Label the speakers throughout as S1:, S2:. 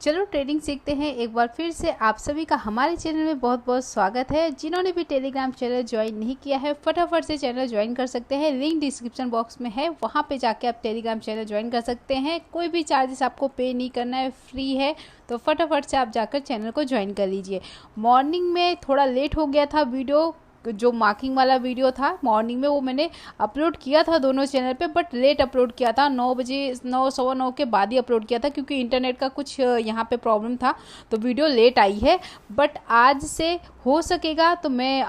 S1: चलो ट्रेडिंग सीखते हैं। एक बार फिर से आप सभी का हमारे चैनल में बहुत बहुत स्वागत है। जिन्होंने भी टेलीग्राम चैनल ज्वाइन नहीं किया है फटाफट से चैनल ज्वाइन कर सकते हैं। लिंक डिस्क्रिप्शन बॉक्स में है, वहां पे जाके आप टेलीग्राम चैनल ज्वाइन कर सकते हैं। कोई भी चार्जेस आपको पे नहीं करना है, फ्री है। तो फटाफट से आप जाकर चैनल को ज्वाइन कर लीजिए। मॉर्निंग में थोड़ा लेट हो गया था, वीडियो जो मार्किंग वाला वीडियो था मॉर्निंग में वो मैंने अपलोड किया था दोनों चैनल पे, बट लेट अपलोड किया था। 9 बजे 9 के बाद ही अपलोड किया था क्योंकि इंटरनेट का कुछ यहाँ पे प्रॉब्लम था, तो वीडियो लेट आई है। बट आज से हो सकेगा तो मैं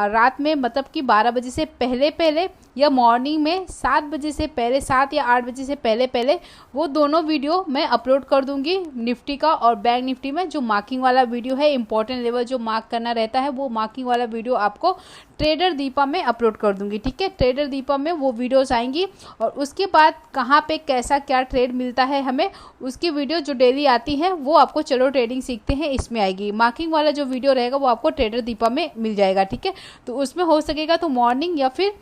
S1: रात में मतलब कि 12 बजे से पहले या मॉर्निंग में 7 बजे से पहले, 7 या 8 बजे से पहले वो दोनों वीडियो मैं अपलोड कर दूंगी। निफ्टी का और बैंक निफ्टी में जो मार्किंग वाला वीडियो है, इंपॉर्टेंट लेवल जो मार्क करना रहता है, वो मार्किंग वाला वीडियो आपको ट्रेडर दीपा में अपलोड कर दूंगी। ठीक है, ट्रेडर दीपा में वो वीडियोस आएंगी और उसके बाद कहाँ पे कैसा क्या ट्रेड मिलता है हमें, उसकी वीडियो जो डेली आती है वो आपको चलो ट्रेडिंग सीखते हैं इसमें आएगी। मार्किंग वाला जो वीडियो रहेगा वो आपको ट्रेडर दीपा में मिल जाएगा। ठीक है, तो उसमें हो सकेगा तो मॉर्निंग या फिर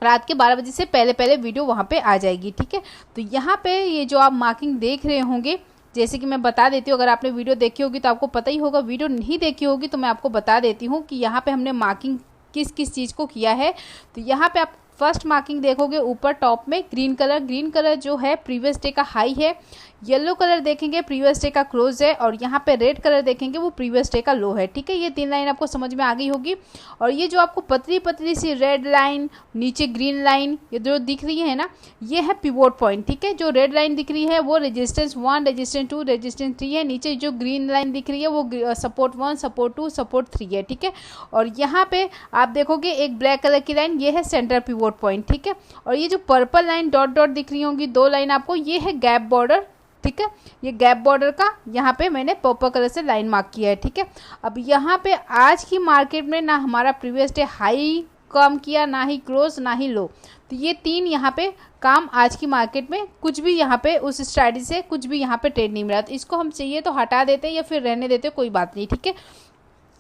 S1: रात के 12 बजे से पहले वीडियो वहाँ पे आ जाएगी। ठीक है, तो यहाँ पे ये जो आप मार्किंग देख रहे होंगे, जैसे कि मैं बता देती हूँ, अगर आपने वीडियो देखी होगी तो आपको पता ही होगा, वीडियो नहीं देखी होगी तो मैं आपको बता देती हूँ कि यहाँ पे हमने मार्किंग किस किस चीज़ को किया है। तो यहाँ पे आप फर्स्ट मार्किंग देखोगे ऊपर टॉप में ग्रीन कलर जो है प्रीवियस डे का हाई है। येलो कलर देखेंगे प्रीवियस डे का क्लोज है, और यहाँ पे रेड कलर देखेंगे वो प्रीवियस डे का लो है। ठीक है, ये 3 लाइन आपको समझ में आ गई होगी। और ये जो आपको पतली सी रेड लाइन, नीचे ग्रीन लाइन ये जो दिख रही है ना, ये है पिवोट पॉइंट। ठीक है, जो रेड लाइन दिख रही है वो रेजिस्टेंस 1, रेजिस्टेंस 2, रेजिस्टेंस 3 है। नीचे जो ग्रीन लाइन दिख रही है वो सपोर्ट 1, सपोर्ट 2, सपोर्ट 3 है। ठीक है, और यहाँ पे आप देखोगे एक ब्लैक कलर की लाइन, ये है सेंटर पिवोट पॉइंट। ठीक है, और ये जो पर्पल लाइन डॉट दिख रही होंगी 2 लाइन आपको, ये है गैप बॉर्डर। ठीक है, ये गैप बॉर्डर का यहाँ पे मैंने पर्पल कलर से लाइन मार्क किया है। ठीक है, अब यहाँ पे आज की मार्केट में ना हमारा प्रीवियस डे हाई काम किया, ना ही क्लोज, ना ही लो। तो ये 3 यहाँ पे काम आज की मार्केट में कुछ भी यहाँ पे उस स्ट्रैटेजी से कुछ भी यहाँ पे ट्रेड नहीं मिला। तो इसको हम चाहिए तो हटा देते या फिर रहने देते, कोई बात नहीं। ठीक है,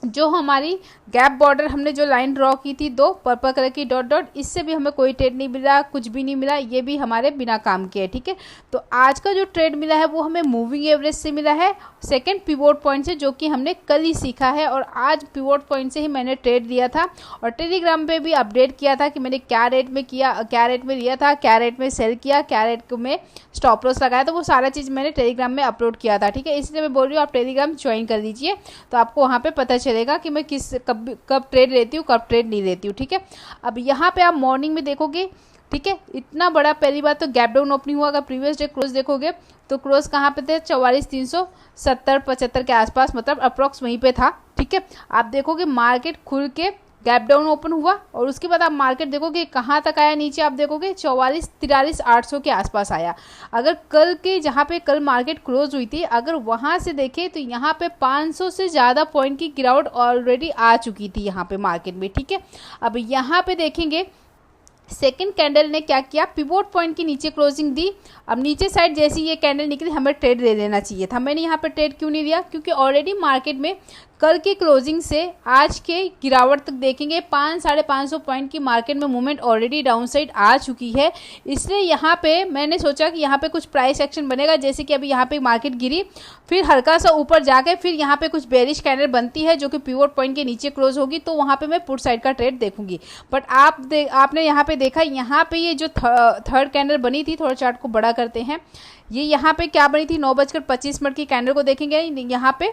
S1: जो हमारी गैप बॉर्डर हमने जो लाइन ड्रॉ की थी 2 पर्पल कलर की डॉट, इससे भी हमें कोई ट्रेड नहीं मिला, कुछ भी नहीं मिला, ये भी हमारे बिना काम के है। ठीक है, तो आज का जो ट्रेड मिला है वो हमें मूविंग एवरेज से मिला है, सेकंड पिवोट पॉइंट से, जो कि हमने कल ही सीखा है। और आज पिवोट पॉइंट से ही मैंने ट्रेड लिया था और टेलीग्राम पे भी अपडेट किया था कि मैंने क्या रेट में किया, क्या रेट में लिया था, क्या रेट में सेल किया, क्या रेट में स्टॉप लॉस लगाया, तो वो सारा चीज़ मैंने टेलीग्राम में अपलोड किया था। ठीक है, इसलिए मैं बोल रही हूँ आप टेलीग्राम ज्वाइन कर लीजिए, तो आपको वहाँ पे पता चलेगा कि मैं कब ट्रेड लेती हूँ, कब ट्रेड नहीं लेती हूँ। ठीक है, अब यहाँ पे आप मॉर्निंग में देखोगे, ठीक है, इतना बड़ा पहली बात तो गैप डाउन ओपनिंग हुआ। अगर प्रीवियस डे क्लोज देखोगे तो क्लोज कहाँ पे थे, 44,370-75 के आसपास, मतलब अप्रॉक्स वहीं पे था। ठीक है, आप देखोगे मार्केट खुल के गैप डाउन ओपन हुआ और उसके बाद आप मार्केट देखोगे कहाँ तक आया, नीचे आप देखोगे 44,43,800 के आसपास आया। अगर कल के जहाँ पे कल मार्केट क्लोज हुई थी, अगर वहाँ से देखें तो यहाँ पे 500 से ज़्यादा पॉइंट की गिरावट ऑलरेडी आ चुकी थी यहाँ पे मार्केट में। ठीक है, अब यहाँ पे देखेंगे सेकंड कैंडल ने क्या किया, पिवोट पॉइंट की नीचे क्लोजिंग दी। अब नीचे साइड जैसी ये कैंडल निकली, हमें ट्रेड ले लेना चाहिए था। मैंने यहाँ पे ट्रेड क्यों नहीं लिया, क्योंकि ऑलरेडी मार्केट में कल की क्लोजिंग से आज के गिरावट तक देखेंगे 500-550 पॉइंट की मार्केट में मूवमेंट ऑलरेडी डाउन साइड आ चुकी है। इसलिए यहाँ पे मैंने सोचा कि यहाँ पे कुछ प्राइस एक्शन बनेगा, जैसे कि अभी यहाँ पे मार्केट गिरी, फिर हल्का सा ऊपर जाके फिर यहाँ पे कुछ बेरिश कैंडल बनती है जो कि पिवोट पॉइंट के नीचे क्लोज होगी, तो वहाँ पे मैं पुट साइड का ट्रेड देखूंगी। बट आपने यहाँ पे देखा, यहाँ पे ये जो थर्ड कैंडल बनी थी, थोड़ा चार्ट को बड़ा करते हैं, ये यहाँ पे क्या बनी थी, 9:25 की कैंडल को देखेंगे, यहाँ पे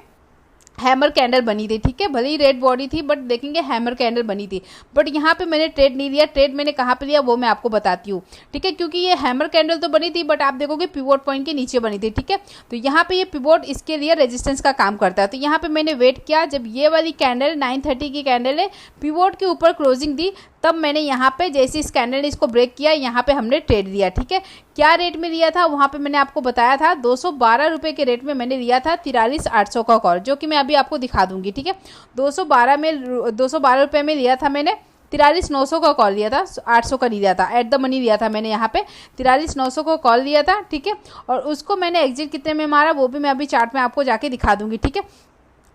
S1: हैमर कैंडल बनी थी। ठीक है, भले ही रेड बॉडी थी बट देखेंगे हैमर कैंडल बनी थी। बट यहाँ पे मैंने ट्रेड नहीं लिया, ट्रेड मैंने कहाँ पे लिया वो मैं आपको बताती हूँ। ठीक है, क्योंकि ये हैमर कैंडल तो बनी थी बट आप देखोगे पिवोट पॉइंट के नीचे बनी थी। ठीक है, तो यहाँ पे ये पिवोट इसके लिए रेजिस्टेंस का काम करता है। तो यहाँ पे मैंने वेट किया, जब ये वाली कैंडल 9:30 की कैंडल है पिवोट के ऊपर क्लोजिंग दी, तब मैंने यहाँ पे जैसे इस कैंडल ने इसको ब्रेक किया, यहाँ पे हमने ट्रेड लिया। ठीक है, क्या रेट में लिया था वहाँ पे मैंने आपको बताया था, 212 रुपये के रेट में मैंने लिया था 43,800 का कॉल, जो कि मैं अभी आपको दिखा दूंगी। ठीक है, 212 रुपये में लिया था मैंने, 43,900 का कॉल लिया था, 800 का नहीं लिया था, एट द मनी लिया था मैंने यहाँ पे 43,900 का कॉल लिया था। ठीक है, और उसको मैंने एग्जिट कितने में मारा वो भी मैं अभी चार्ट में आपको जाके दिखा दूंगी। ठीक है,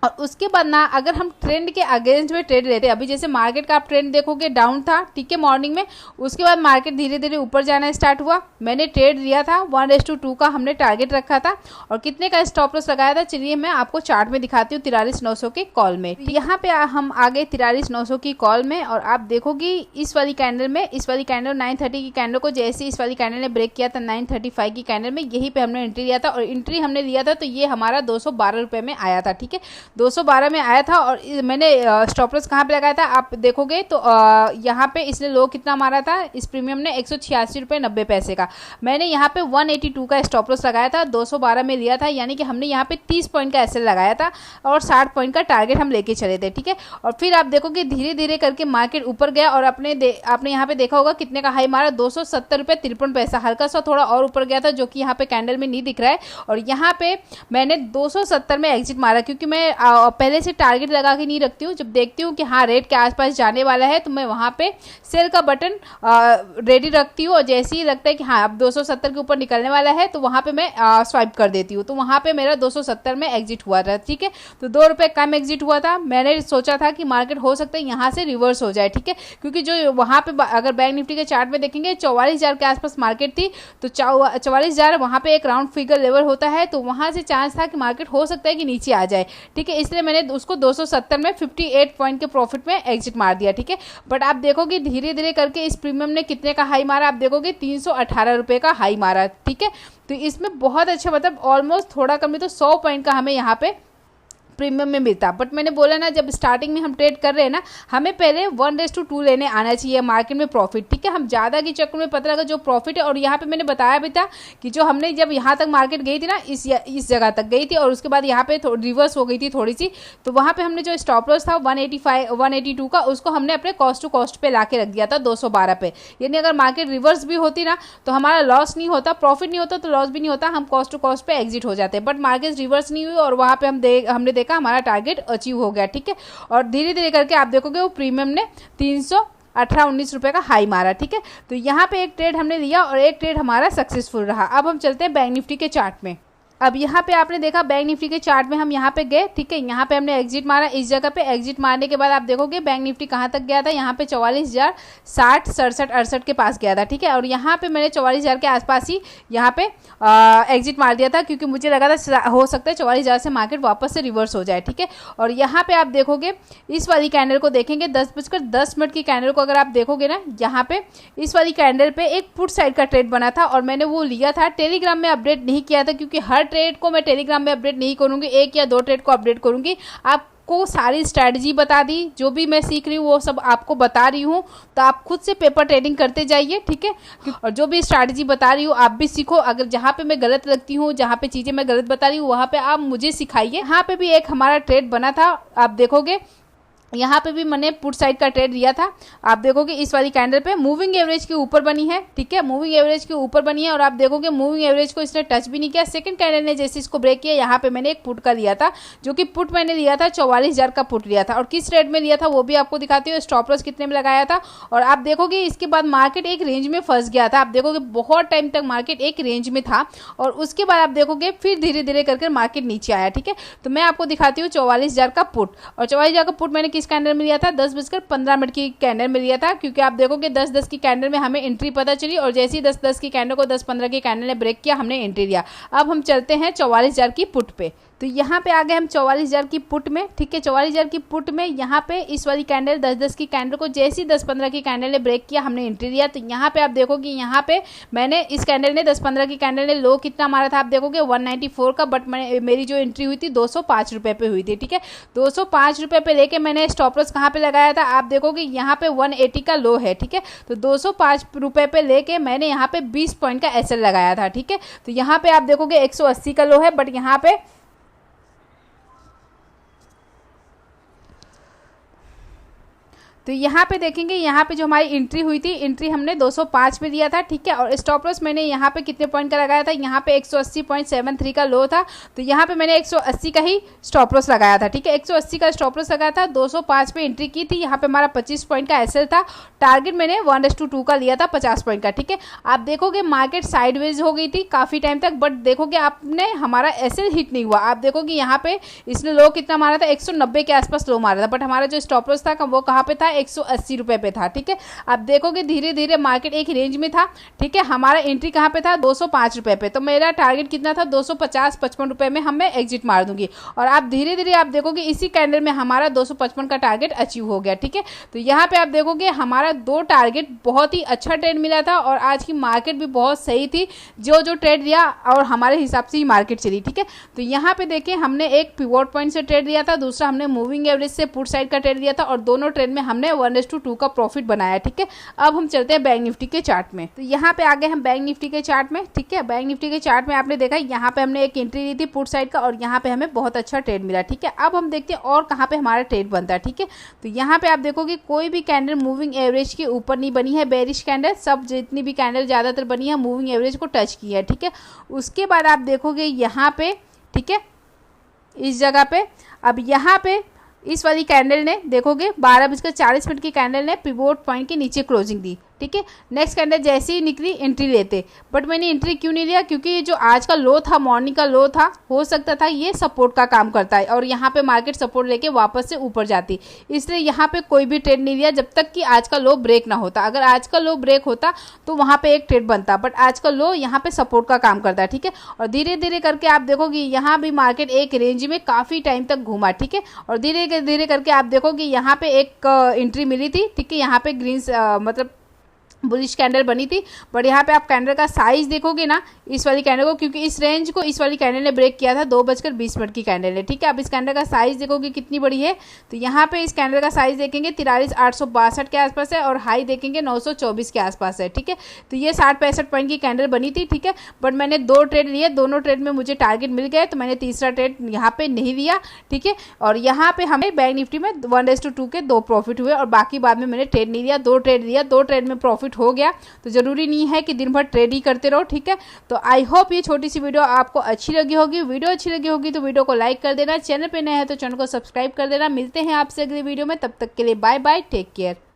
S1: और उसके बाद ना अगर हम ट्रेंड के अगेंस्ट में ट्रेड लेते हैं, अभी जैसे मार्केट का आप ट्रेंड देखोगे डाउन था, ठीक है, मॉर्निंग में, उसके बाद मार्केट धीरे धीरे ऊपर जाना स्टार्ट हुआ, मैंने ट्रेड लिया था 1:2 का हमने टारगेट रखा था और कितने का स्टॉप लॉस लगाया था, चलिए मैं आपको चार्ट में दिखाती हूँ 43,900 के कॉल में। यहाँ पे हम आ गए 43,900 की कॉल में और आप देखोगे इस वाली कैंडल में, इस वाली कैंडल 9:30 की कैंडल को जैसे इस वाली कैंडल ने ब्रेक किया था 9:35 की कैंडल में, यहीं पे हमने एंट्री लिया था और एंट्री हमने लिया था तो ये हमारा 212 रुपये में आया था, ठीक है, 212 में आया था। और मैंने स्टॉप लॉस कहाँ पे लगाया था आप देखोगे तो यहाँ पे इसने लो कितना मारा था इस प्रीमियम ने, 186 रुपये 90 पैसे का। मैंने यहाँ पे 182 का स्टॉप लॉस लगाया था, 212 में लिया था, यानी कि हमने यहाँ पे 30 पॉइंट का एसएल लगाया था और 60 पॉइंट का टारगेट हम लेके चले थे, ठीक है। और फिर आप देखोगे धीरे धीरे करके मार्केट ऊपर गया और आपने यहाँ पे देखा होगा कितने का हाई मारा, 270 रुपये 53 पैसा, हल्का सा थोड़ा और ऊपर गया था जो कि यहाँ पे कैंडल में नहीं दिख रहा है। और यहाँ पे मैंने 270 में एग्जिट मारा, क्योंकि मैं पहले से टारगेट लगा के नहीं रखती हूँ, जब देखती हूँ कि हाँ रेट के आसपास जाने वाला है तो मैं वहाँ पे सेल का बटन रेडी रखती हूँ और जैसे ही लगता है कि हाँ अब 270 के ऊपर निकलने वाला है तो वहाँ पे मैं स्वाइप कर देती हूँ। तो वहाँ पे मेरा 270 में एग्जिट हुआ था, ठीक है, तो 2 रुपये कम एग्जिट हुआ था। मैंने सोचा था कि मार्केट हो सकता है यहाँ से रिवर्स हो जाए, ठीक है, क्योंकि जो वहाँ पे अगर बैंक निफ्टी के चार्ट में देखेंगे 44,000 के आसपास मार्केट थी, तो 44,000 वहाँ पे एक राउंड फिगर लेवल होता है, तो वहाँ से चांस था कि मार्केट हो सकता है कि नीचे आ जाए, ठीक है, इसलिए मैंने उसको 270 में 58 पॉइंट के प्रॉफिट में एग्जिट मार दिया, ठीक है। बट आप देखोगे धीरे धीरे करके इस प्रीमियम ने कितने का हाई मारा, आप देखोगे 318 रुपये का हाई मारा, ठीक है, तो इसमें बहुत अच्छा मतलब ऑलमोस्ट थोड़ा कम नहीं तो 100 पॉइंट का हमें यहाँ पे प्रीमियम में मिलता। बट मैंने बोला ना जब स्टार्टिंग में हम ट्रेड कर रहे हैं ना, हमें पहले 1:2 लेने आना चाहिए मार्केट में प्रॉफिट, ठीक है, हम ज़्यादा के चक्कर में पता लगा जो प्रॉफिट है। और यहाँ पे मैंने बताया भी था कि जो हमने जब यहाँ तक मार्केट गई थी ना, इस जगह तक गई थी और उसके बाद यहाँ पे रिवर्स हो गई थी थोड़ी सी, तो वहाँ पे हमने जो स्टॉप लॉस था 182 का, उसको हमने अपने कॉस्ट टू कॉस्ट पे ला के रख दिया था 212 पे, यानी अगर मार्केट रिवर्स भी होती ना तो हमारा लॉस नहीं होता, प्रॉफिट नहीं होता तो लॉस भी नहीं होता, हम कॉस्ट टू कॉस्ट पे एग्जिट हो जाते। बट मार्केट रिवर्स नहीं हुई और वहाँ पे हमने देखा हमारा टारगेट अचीव हो गया, ठीक है। और धीरे धीरे करके आप देखोगे वो प्रीमियम ने 318-19 रुपये का हाई मारा, ठीक है। तो यहाँ पे एक ट्रेड हमने लिया और एक ट्रेड हमारा सक्सेसफुल रहा। अब हम चलते हैं बैंक निफ्टी के चार्ट में। अब यहाँ पे आपने देखा बैंक निफ्टी के चार्ट में हम यहाँ पे गए, ठीक है, यहाँ पे हमने एग्जिट मारा, इस जगह पे एग्जिट मारने के बाद आप देखोगे बैंक निफ्टी कहाँ तक गया था, यहाँ पे 44,060 67 68 के पास गया था, ठीक है। और यहाँ पे मैंने 44,000 के आसपास ही यहाँ पे एग्जिट मार दिया था, क्योंकि मुझे लगा था हो सकता है 44,000 से मार्केट वापस से रिवर्स हो जाए, ठीक है। और यहाँ पे आप देखोगे इस वाली कैंडल को देखेंगे 10:10 की कैंडल को अगर आप देखोगे ना, यहाँ पे इस वाली कैंडल पे एक पुट साइड का ट्रेड बना था और मैंने वो लिया था। टेलीग्राम में अपडेट नहीं किया था क्योंकि हर ट्रेड को मैं टेलीग्राम में अपडेट नहीं करूंगी, 1 या 2 ट्रेड को अपडेट करूंगी। आपको सारी स्ट्रैटेजी बता दी, जो भी मैं सीख रही हूँ वो सब आपको बता रही हूँ, तो आप खुद से पेपर ट्रेडिंग करते जाइए, ठीक है। और जो भी स्ट्रैटेजी बता रही हूँ आप भी सीखो, अगर जहाँ पे मैं गलत लगती हूँ, जहाँ पे चीजें मैं गलत बता रही हूँ वहाँ पे आप मुझे सिखाइए। यहाँ पे भी एक हमारा ट्रेड बना था, आप देखोगे यहाँ पे भी मैंने पुट साइड का ट्रेड लिया था। आप देखोगे इस वाली कैंडल पे मूविंग एवरेज के ऊपर बनी है, ठीक है, मूविंग एवरेज के ऊपर बनी है और आप देखोगे मूविंग एवरेज को इसने टच भी नहीं किया। सेकंड कैंडल ने जैसे इसको ब्रेक किया, यहाँ पे मैंने एक पुट का लिया था, जो कि पुट मैंने लिया था 44,000 का पुट लिया था और किस रेट में लिया था वो भी आपको दिखाती हूँ, स्टॉप लॉस कितने में लगाया था। और आप देखोगे इसके बाद मार्केट एक रेंज में फंस गया था, आप देखोगे बहुत टाइम तक मार्केट एक रेंज में था और उसके बाद आप देखोगे फिर धीरे धीरे करके मार्केट नीचे आया, ठीक है। तो मैं आपको दिखाती हूँ 44,000 का पुट, और 44,000 का पुट मैंने किस कैंडल में लिया था, 10:15 की कैंडल में लिया था, क्योंकि आप देखोगे 10:10 की कैंडल में हमें एंट्री पता चली और जैसे ही 10:10 की कैंडल को 10:15 की कैंडल ने ब्रेक किया, हमने एंट्री लिया। अब हम चलते हैं 44,000 की पुट पे। तो यहाँ पे आ गए हम 44,000 की पुट में, ठीक है। 44,000 की पुट में यहाँ पे इस वाली कैंडल 10:10 की कैंडल को जैसे ही 10:15 की कैंडल ने ब्रेक किया, हमने एंट्री लिया। तो यहाँ पे आप देखोगे यहाँ पे मैंने इस कैंडल ने 10:15 की कैंडल ने लो कितना मारा था, आप देखोगे 194 का, बट मेरी जो एंट्री हुई थी 205 रुपये पे हुई थी, ठीक है। 205 रुपये पे लेके मैंने स्टॉप लॉस कहाँ पे लगाया था, आप देखोगे यहाँ पे 180 का लो है, ठीक है। तो 205 रुपये पे लेके मैंने यहाँ पे 20 पॉइंट का एसएल लगाया था, ठीक है। तो यहाँ पे आप देखोगे 180 का लो है, बट यहाँ पे तो यहाँ पे देखेंगे, यहाँ पे जो हमारी एंट्री हुई थी, एंट्री हमने 205 में दिया था, ठीक है। और स्टॉप लॉस मैंने यहाँ पे कितने पॉइंट का लगाया था, यहाँ पे 180.73 का लो था, तो यहाँ पे मैंने 180 का ही स्टॉप लॉस लगाया था, ठीक है। 180 का स्टॉप लॉस लगाया था, 205 पे एंट्री की थी, यहाँ पे हमारा 25 पॉइंट का एसएल था, टारगेट मैंने 1:2 का लिया था 50 पॉइंट का, ठीक है। आप देखोगे मार्केट साइडवेज हो गई थी काफ़ी टाइम तक, बट देखोगे आपने हमारा एसएल हिट नहीं हुआ। आप देखोगे यहाँ पे इसने लो कितना मारा था, 190 के आसपास लो मारा था, बट हमारा जो स्टॉप लॉस था वो कहाँ पे था, 180 रुपये पे था, ठीक है। आप देखोगे धीरे धीरे मार्केट एक रेंज में था, ठीक है। हमारा एंट्री कहाँ पे था, 205 रुपये पे, तो मेरा टारगेट कितना था, 250-55 रुपये में हम मैं एग्जिट मार दूंगी। और आप धीरे धीरे आप देखोगे इसी कैंडल में हमारा 255 का टारगेट अचीव हो गया, ठीक है। तो यहाँ पे आप देखोगे हमारा 2 टारगेट, बहुत ही अच्छा ट्रेड मिला था और आज की मार्केट भी बहुत सही थी, जो ट्रेड दिया और हमारे हिसाब से ही मार्केट चली, ठीक है। तो यहाँ पे देखिए हमने एक पिवोट पॉइंट से ट्रेड दिया था, दूसरा हमने मूविंग एवरेज से पुट साइड का ट्रेड दिया था, और दोनों ट्रेड में हमने 1:2 का प्रॉफिट बनाया, ठीक है। अब हम चलते हैं बैंक निफ्टी के चार्ट में। तो यहाँ पे आ गए हम बैंक निफ्टी के चार्ट में, ठीक है। बैंक निफ्टी के चार्ट में आपने देखा यहाँ पे हमने एक एंट्री ली थी पुट साइड का, और यहाँ पे हमें बहुत अच्छा ट्रेड मिला, ठीक है। अब हम देखते हैं और कहाँ पे हमारा ट्रेड बनता है, ठीक है। तो यहाँ पे आप देखोगे कोई भी कैंडल मूविंग एवरेज के ऊपर नहीं बनी है, बेरिश कैंडल, सब जितनी भी कैंडल ज़्यादातर बनी है मूविंग एवरेज को टच की है, ठीक है। उसके बाद आप देखोगे यहाँ पे, ठीक है, इस जगह पे, अब यहाँ पे इस वाली कैंडल ने देखोगे 12:40 की कैंडल ने पिवोट पॉइंट के नीचे क्लोजिंग दी, ठीक है। नेक्स्ट कैंडल जैसे ही निकली एंट्री लेते, बट मैंने एंट्री क्यों नहीं लिया, क्योंकि जो आज का लो था, मॉर्निंग का लो था, हो सकता था ये सपोर्ट का काम करता है और यहाँ पे मार्केट सपोर्ट लेके वापस से ऊपर जाती, इसलिए यहाँ पे कोई भी ट्रेड नहीं लिया जब तक कि आज का लो ब्रेक ना होता। अगर आज का लो ब्रेक होता तो वहाँ पे एक ट्रेड बनता, बट आज का लो यहाँ पे सपोर्ट का काम करता है, ठीक है। और धीरे धीरे करके आप देखोगे यहाँ भी मार्केट एक रेंज में काफ़ी टाइम तक घूमा, ठीक है। और धीरे धीरे करके आप देखोगे यहाँ पे एक एंट्री मिली थी, ठीक है। यहाँ पे ग्रीन मतलब बुलिश कैंडल बनी थी, बट यहाँ पे आप कैंडल का साइज देखोगे ना, इस वाली कैंडल को, क्योंकि इस रेंज को इस वाली कैंडल ने ब्रेक किया था, 2:20 की कैंडल है, ठीक है। अब इस कैंडल का साइज देखोगे कितनी बड़ी है, तो यहाँ पे इस कैंडल का साइज देखेंगे 43,862 के आसपास है, और हाई देखेंगे 924 के आसपास है, ठीक है। तो ये 60-65 पॉइंट की कैंडल बनी थी, ठीक है। बट मैंने 2 ट्रेड लिए, दोनों ट्रेड में मुझे टारगेट मिल गए, तो मैंने तीसरा ट्रेड यहाँ पे नहीं लिया, ठीक है। और यहाँ पे हमें बैंक निफ्टी में 1:2 के 2 प्रॉफिट हुए, और बाकी बाद में मैंने ट्रेड नहीं लिया, 2 ट्रेड लिया, 2 ट्रेड में प्रॉफिट हो गया। तो जरूरी नहीं है कि दिन भर ट्रेड ही करते रहो, ठीक है। तो आई होप ये छोटी सी वीडियो आपको अच्छी लगी होगी। वीडियो अच्छी लगी होगी तो वीडियो को लाइक कर देना, चैनल पे नए हैं तो चैनल को सब्सक्राइब कर देना। मिलते हैं आपसे अगली वीडियो में, तब तक के लिए बाय बाय, टेक केयर।